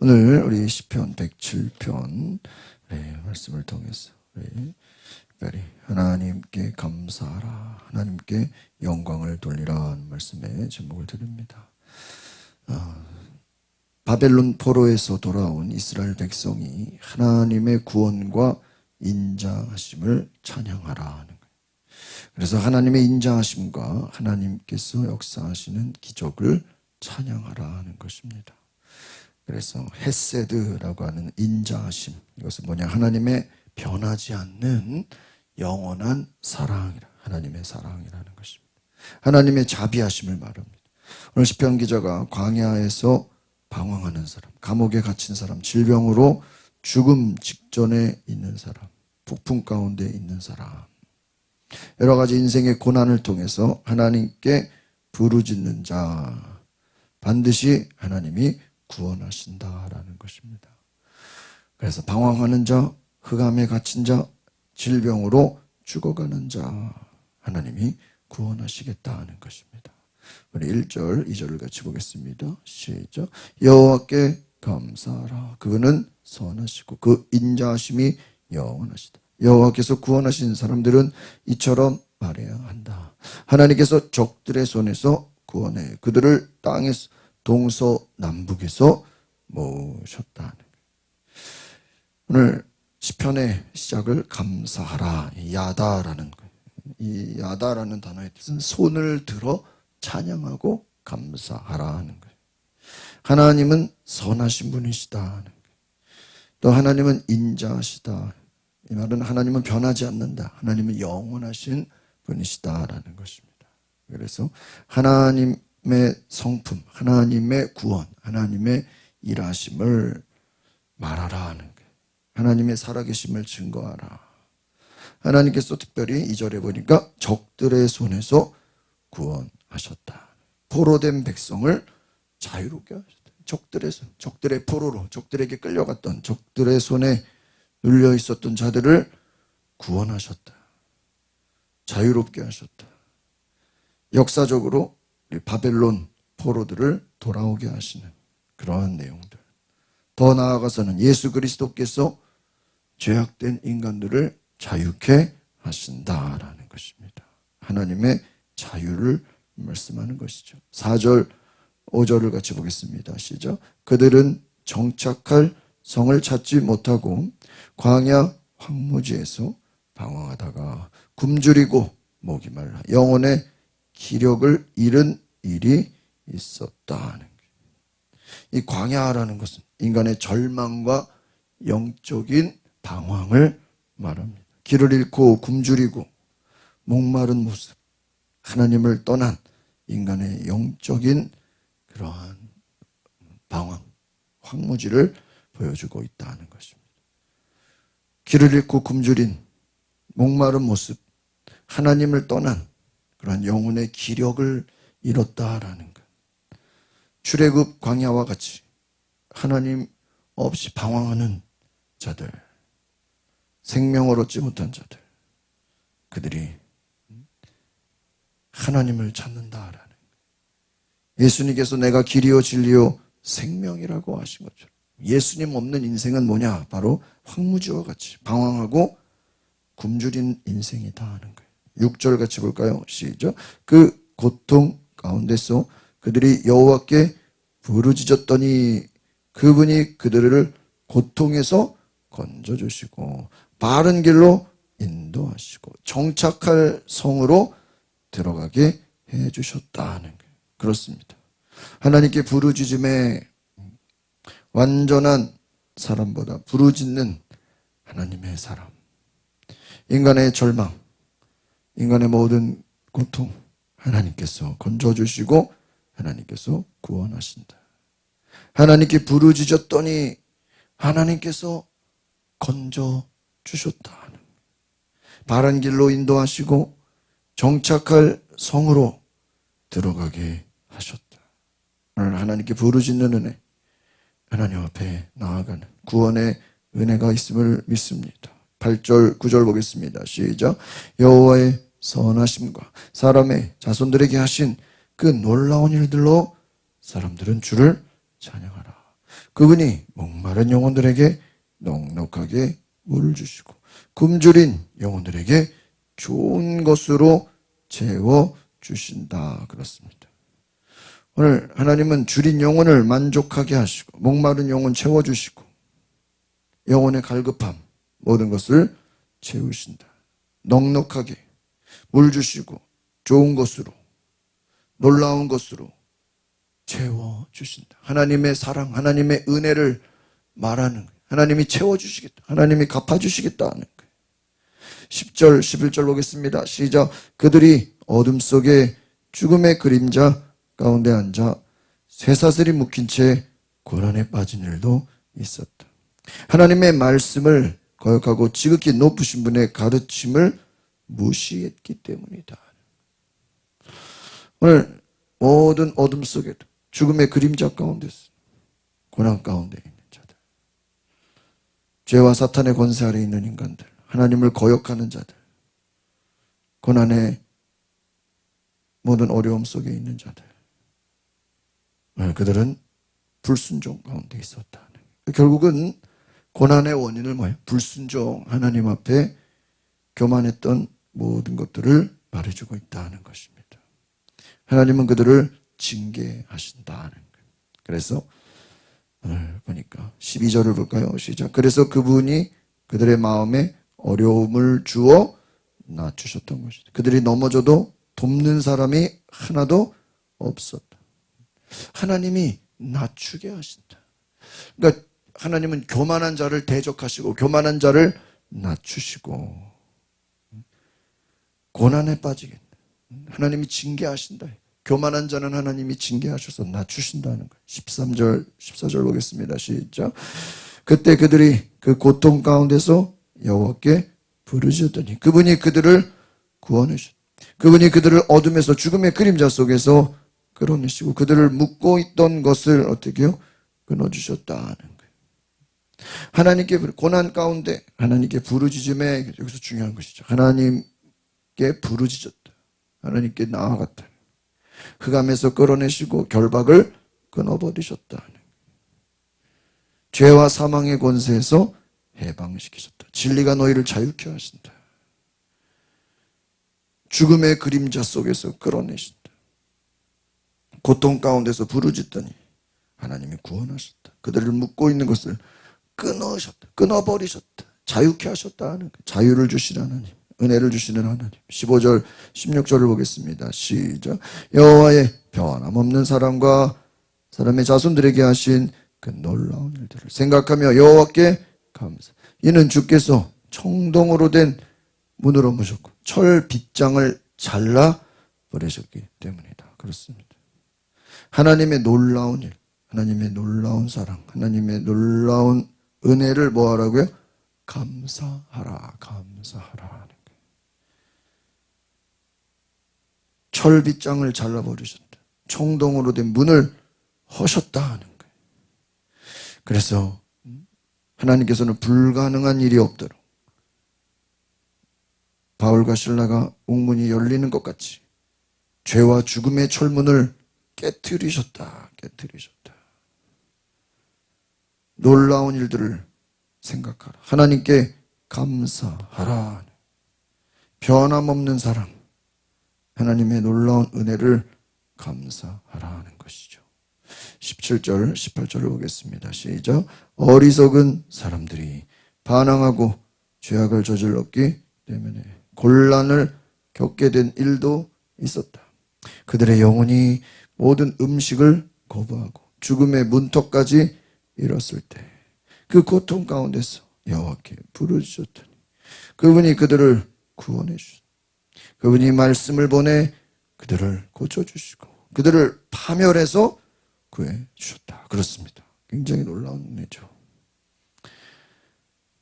오늘 우리 시편 107편 말씀을 통해서 특별히 하나님께 감사하라, 하나님께 영광을 돌리라 하는 말씀에 제목을 드립니다. 바벨론 포로에서 돌아온 이스라엘 백성이 하나님의 구원과 인자하심을 찬양하라 하는 거예요. 그래서 하나님의 인자하심과 하나님께서 역사하시는 기적을 찬양하라 하는 것입니다. 그래서 헤세드라고 하는 인자하심, 이것은 뭐냐, 하나님의 변하지 않는 영원한 사랑이라, 하나님의 사랑이라는 것입니다. 하나님의 자비하심을 말합니다. 오늘 시편 기자가 광야에서 방황하는 사람, 감옥에 갇힌 사람, 질병으로 죽음 직전에 있는 사람, 폭풍 가운데 있는 사람, 여러 가지 인생의 고난을 통해서 하나님께 부르짖는 자, 반드시 하나님이 구원하신다라는 것입니다. 그래서 방황하는 자, 흑암에 갇힌 자, 질병으로 죽어가는 자, 하나님이 구원하시겠다는 것입니다. 우리 1절, 2절을 같이 보겠습니다. 시작. 여호와께 감사하라. 그는 선하시고 그 인자하심이 영원하시다. 여호와께서 구원하신 사람들은 이처럼 말해야 한다. 하나님께서 적들의 손에서 구원해 그들을 땅에서 동서남북에서 모으셨다. 오늘 시편의 시작을 감사하라, 야다라는 거예요. 이 야다라는 단어의 뜻은 손을 들어 찬양하고 감사하라 하는 거예요. 하나님은 선하신 분이시다 하는 거예요. 또 하나님은 인자하시다. 이 말은 하나님은 변하지 않는다. 하나님은 영원하신 분이시다라는 것입니다. 그래서 하나님의 성품, 하나님의 구원, 하나님의 일하심을 말하라 하는 거예요. 하나님의 살아계심을 증거하라. 하나님께서 특별히 2절에 보니까 적들의 손에서 구원하셨다. 포로된 백성을 자유롭게 하셨다. 적들의 손, 적들의 포로로, 적들에게 끌려갔던, 적들의 손에 눌려 있었던 자들을 구원하셨다. 자유롭게 하셨다. 역사적으로 바벨론 포로들을 돌아오게 하시는 그러한 내용들. 더 나아가서는 예수 그리스도께서 죄악된 인간들을 자유케 하신다라는 것입니다. 하나님의 자유를 말씀하는 것이죠. 4절, 5절을 같이 보겠습니다. 시작. 그들은 정착할 성을 찾지 못하고 광야 황무지에서 방황하다가 굶주리고 목이 말라 영혼의 기력을 잃은 일이 있었다. 이 광야라는 것은 인간의 절망과 영적인 방황을 말합니다. 길을 잃고 굶주리고 목마른 모습, 하나님을 떠난 인간의 영적인 그러한 방황, 황무지를 보여주고 있다는 것입니다. 길을 잃고 굶주린 목마른 모습, 하나님을 떠난 그러한 영혼의 기력을 잃었다라는 것. 출애굽 광야와 같이 하나님 없이 방황하는 자들, 생명을 얻지 못한 자들, 그들이 하나님을 찾는다라는 것. 예수님께서 내가 길이요 진리요 생명이라고 하신 것처럼 예수님 없는 인생은 뭐냐? 바로 황무지와 같이 방황하고 굶주린 인생이다 하는 거예요. 6절 같이 볼까요? 시작. 그 고통 가운데서 그들이 여호와께 부르짖었더니 그분이 그들을 고통에서 건져주시고 바른 길로 인도하시고 정착할 성으로 들어가게 해주셨다는 거예요. 그렇습니다. 하나님께 부르짖음에 완전한 사람보다 부르짖는 하나님의 사람, 인간의 절망, 인간의 모든 고통 하나님께서 건져주시고 하나님께서 구원하신다. 하나님께 부르짖었더니 하나님께서 건져주셨다. 바른 길로 인도하시고 정착할 성으로 들어가게 하셨다. 오늘 하나님께 부르짖는 은혜, 하나님 앞에 나아가는 구원의 은혜가 있음을 믿습니다. 8절, 9절 보겠습니다. 시작. 여호와의 선하심과 사람의 자손들에게 하신 그 놀라운 일들로 사람들은 주를 찬양하라. 그분이 목마른 영혼들에게 넉넉하게 물을 주시고 굶주린 영혼들에게 좋은 것으로 채워 주신다. 그렇습니다. 오늘 하나님은 줄인 영혼을 만족하게 하시고 목마른 영혼 채워주시고 영혼의 갈급함 모든 것을 채우신다. 넉넉하게 물 주시고 좋은 것으로 놀라운 것으로 채워주신다. 하나님의 사랑, 하나님의 은혜를 말하는 거예요. 하나님이 채워주시겠다. 하나님이 갚아주시겠다는 거예요. 10절, 11절 보겠습니다. 시작. 그들이 어둠 속에 죽음의 그림자 가운데 앉아 쇠사슬이 묶인 채 고난에 빠진 일도 있었다. 하나님의 말씀을 거역하고 지극히 높으신 분의 가르침을 무시했기 때문이다. 오늘 모든 어둠 속에도 죽음의 그림자 가운데서 고난 가운데 있는 자들, 죄와 사탄의 권세 아래 있는 인간들, 하나님을 거역하는 자들, 고난의 모든 어려움 속에 있는 자들, 그들은 불순종 가운데 있었다. 결국은 고난의 원인을 뭐예요? 불순종, 하나님 앞에 교만했던 모든 것들을 말해주고 있다는 것입니다. 하나님은 그들을 징계하신다는 거예요. 그래서 오늘 보니까 12절을 볼까요? 시작. 그래서 그분이 그들의 마음에 어려움을 주어 낮추셨던 것이다. 그들이 넘어져도 돕는 사람이 하나도 없었다. 하나님이 낮추게 하신다. 그러니까 하나님은 교만한 자를 대적하시고 교만한 자를 낮추시고 고난에 빠지게 하나님이 징계하신다. 교만한 자는 하나님이 징계하셔서 낮추신다는 거예요. 13절, 14절 보겠습니다. 시작. 그때 그들이 그 고통 가운데서 여호와께 부르짖었더니 그분이 그들을 구원하셨다. 그분이 그들을 어둠에서 죽음의 그림자 속에서 끌어내시고 그들을 묶고 있던 것을 어떻게 해요? 끊어주셨다는 거예요. 하나님께 고난 가운데 하나님께 부르짖음에 여기서 중요한 것이죠. 하나님께 부르짖었다. 하나님께 나아갔다. 흑암에서 끌어내시고 결박을 끊어버리셨다. 죄와 사망의 권세에서 해방시키셨다. 진리가 너희를 자유케 하신다. 죽음의 그림자 속에서 끌어내신다. 고통 가운데서 부르짖더니 하나님이 구원하셨다. 그들을 묶고 있는 것을 끊으셨다. 끊어버리셨다. 자유케 하셨다 하는 거예요. 자유를 주시는 하나님, 은혜를 주시는 하나님. 15절, 16절을 보겠습니다. 시작. 여호와의 변함없는 사랑과 사람의 자손들에게 하신 그 놀라운 일들을 생각하며 여호와께 감사. 이는 주께서 청동으로 된 문으로 무셨고 철 빗장을 잘라 버리셨기 때문이다. 그렇습니다. 하나님의 놀라운 일, 하나님의 놀라운 사랑, 하나님의 놀라운 은혜를 뭐하라고요? 감사하라, 감사하라 하는 거예요. 철 빗장을 잘라버리셨다. 청동으로 된 문을 허셨다 하는 거예요. 그래서 하나님께서는 불가능한 일이 없도록 바울과 실라가 옥문이 열리는 것 같이 죄와 죽음의 철문을 깨트리셨다. 깨트리셨다. 놀라운 일들을 생각하라. 하나님께 감사하라. 변함없는 사랑, 하나님의 놀라운 은혜를 감사하라 하는 것이죠. 17절, 18절을 보겠습니다. 시작. 어리석은 사람들이 반항하고 죄악을 저질렀기 때문에 곤란을 겪게 된 일도 있었다. 그들의 영혼이 모든 음식을 거부하고 죽음의 문턱까지 이뤘을 때 그 고통 가운데서 여호와께 부르짖었더니 그분이 그들을 구원해 주셨다. 그분이 말씀을 보내 그들을 고쳐주시고 그들을 파멸해서 구해 주셨다. 그렇습니다. 굉장히 놀라운 은혜죠.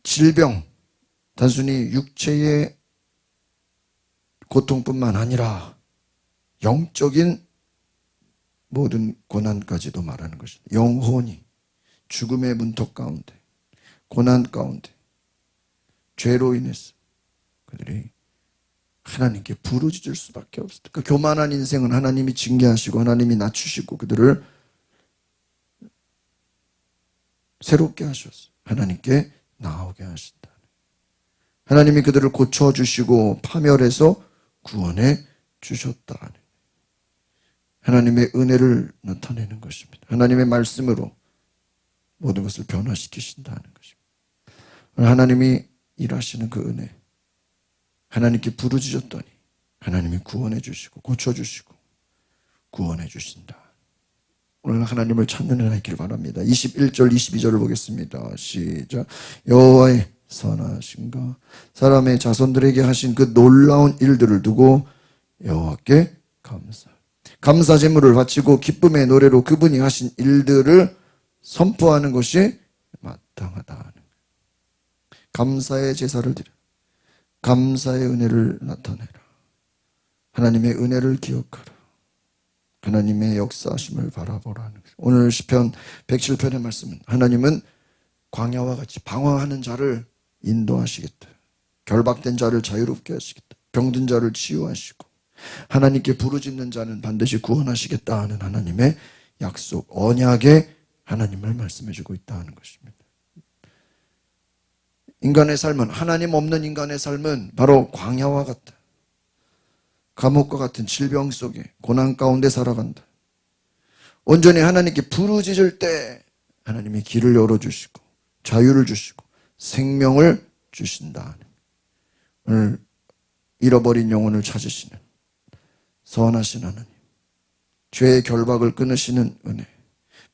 질병, 단순히 육체의 고통뿐만 아니라 영적인 모든 고난까지도 말하는 것입니다. 영혼이 죽음의 문턱 가운데, 고난 가운데, 죄로 인해서 그들이 하나님께 부르짖을 수밖에 없었다. 그 교만한 인생은 하나님이 징계하시고 하나님이 낮추시고 그들을 새롭게 하셨어요. 하나님께 나오게 하신다. 하나님이 그들을 고쳐주시고 파멸해서 구원해 주셨다. 하나님의 은혜를 나타내는 것입니다. 하나님의 말씀으로 모든 것을 변화시키신다는 것입니다. 하나님이 일하시는 그 은혜, 하나님께 부르짖었더니 하나님이 구원해 주시고 고쳐주시고 구원해 주신다. 오늘 하나님을 찾는 은혜 있기를 바랍니다. 21절 22절을 보겠습니다. 시작. 여호와의 선하심과 사람의 자손들에게 하신 그 놀라운 일들을 두고 여호와께 감사 제물을 바치고 기쁨의 노래로 그분이 하신 일들을 선포하는 것이 마땅하다. 감사의 제사를 드려 감사의 은혜를 나타내라. 하나님의 은혜를 기억하라. 하나님의 역사하심을 바라보라는 거예요. 오늘 시편 107편의 말씀은 하나님은 광야와 같이 방황하는 자를 인도하시겠다. 결박된 자를 자유롭게 하시겠다. 병든 자를 치유하시고 하나님께 부르짖는 자는 반드시 구원하시겠다 하는 하나님의 약속, 언약의 하나님을 말씀해 주고 있다는 것입니다. 인간의 삶은, 하나님 없는 인간의 삶은 바로 광야와 같다. 감옥과 같은 질병 속에 고난 가운데 살아간다. 온전히 하나님께 부르짖을 때 하나님이 길을 열어주시고 자유를 주시고 생명을 주신다. 오늘 잃어버린 영혼을 찾으시는 선하신 하나님, 죄의 결박을 끊으시는 은혜,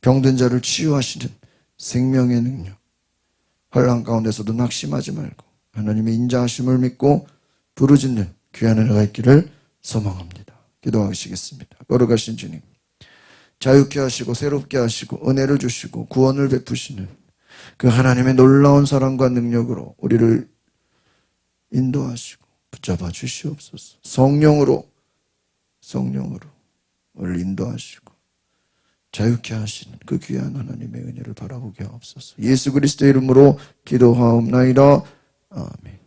병든 자를 치유하시는 생명의 능력, 환난 가운데서도 낙심하지 말고 하나님의 인자하심을 믿고 부르짖는 귀한 은혜가 있기를 소망합니다. 기도하시겠습니다. 걸어가신 주님, 자유케 하시고 새롭게 하시고 은혜를 주시고 구원을 베푸시는 그 하나님의 놀라운 사랑과 능력으로 우리를 인도하시고 붙잡아 주시옵소서. 성령으로 우리를 인도하시고 자유케 하시는 그 귀한 하나님의 은혜를 바라보게 하옵소서. 예수 그리스도의 이름으로 기도하옵나이다. 아멘.